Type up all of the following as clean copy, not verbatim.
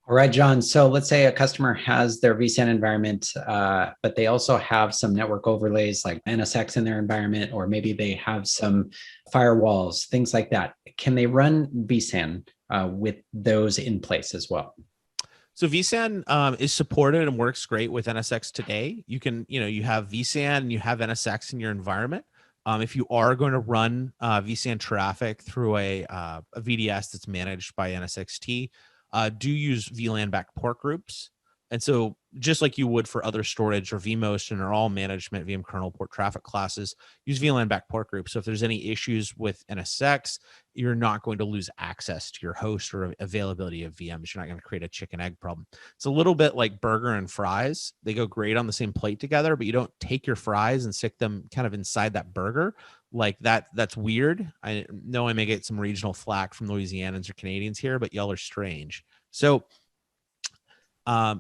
All right, John. So let's say a customer has their vSAN environment, but they also have some network overlays like NSX in their environment, or maybe they have some firewalls, things like that. Can they run vSAN with those in place as well? So vSAN is supported and works great with NSX today. You have vSAN and you have NSX in your environment. If you are going to run vSAN traffic through a VDS that's managed by NSXT, do use VLAN back port groups. And so just like you would for other storage or vMotion or all management VM kernel port traffic classes, use VLAN back port groups. So if there's any issues with NSX, you're not going to lose access to your host or availability of VMs. You're not going to create a chicken egg problem. It's a little bit like burger and fries. They go great on the same plate together, but you don't take your fries and stick them kind of inside that burger like that. That's weird. I know I may get some regional flack from Louisianans or Canadians here, but y'all are strange. So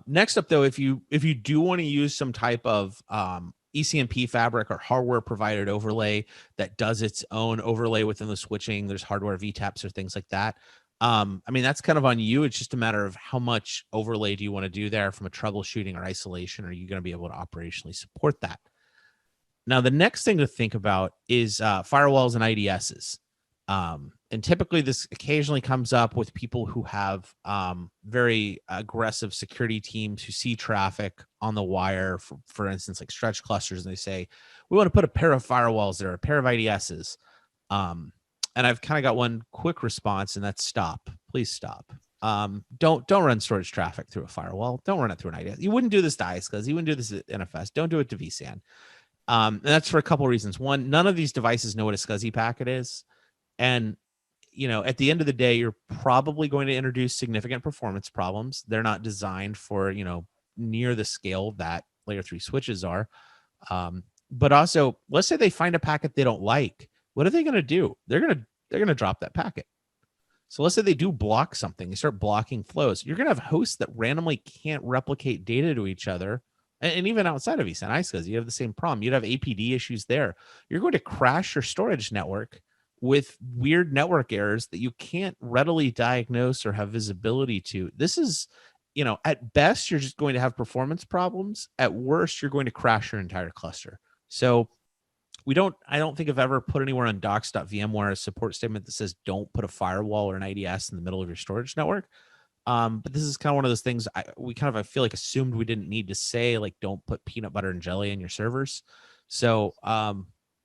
next up, though, if you do want to use some type of ECMP fabric or hardware provided overlay that does its own overlay within the switching, there's hardware VTAPs or things like that. I mean, that's kind of on you. It's just a matter of how much overlay do you want to do there from a troubleshooting or isolation. Are you going to be able to operationally support that? Now, the next thing to think about is firewalls and IDSs. And typically this occasionally comes up with people who have very aggressive security teams who see traffic on the wire, for instance, like stretch clusters, and they say, we want to put a pair of firewalls there, a pair of IDSs. And I've kind of got one quick response, and that's stop. Please stop. Don't run storage traffic through a firewall. Don't run it through an IDS. You wouldn't do this to ISCAs. You wouldn't do this at NFS. Don't do it to vSAN. And that's for a couple of reasons. One, none of these devices know what a SCSI packet is. And, at the end of the day, you're probably going to introduce significant performance problems. They're not designed for, near the scale that layer 3 switches are. But also, let's say they find a packet they don't like. What are they going to do? They're going to drop that packet. So let's say they do block something. They start blocking flows. You're going to have hosts that randomly can't replicate data to each other. And even outside of vSAN ISCSIs, you have the same problem. You'd have APD issues there. You're going to crash your storage network with weird network errors that you can't readily diagnose or have visibility to. This is, at best, you're just going to have performance problems. At worst, you're going to crash your entire cluster. So I don't think I've ever put anywhere on docs.vmware a support statement that says don't put a firewall or an IDS in the middle of your storage network. But this is kind of one of those things I feel like assumed we didn't need to say, like, don't put peanut butter and jelly in your servers. So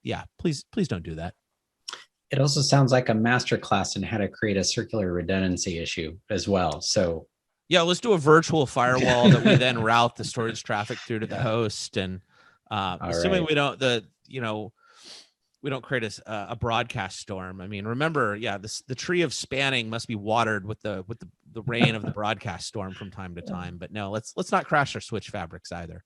yeah, please don't do that. It also sounds like a masterclass in how to create a circular redundancy issue as well. So yeah, let's do a virtual firewall that we then route the storage traffic through to the host. And assuming we don't we don't create a broadcast storm. I mean, remember, the tree of spanning must be watered with the rain of the broadcast storm from time to time. But no, let's not crash our switch fabrics either.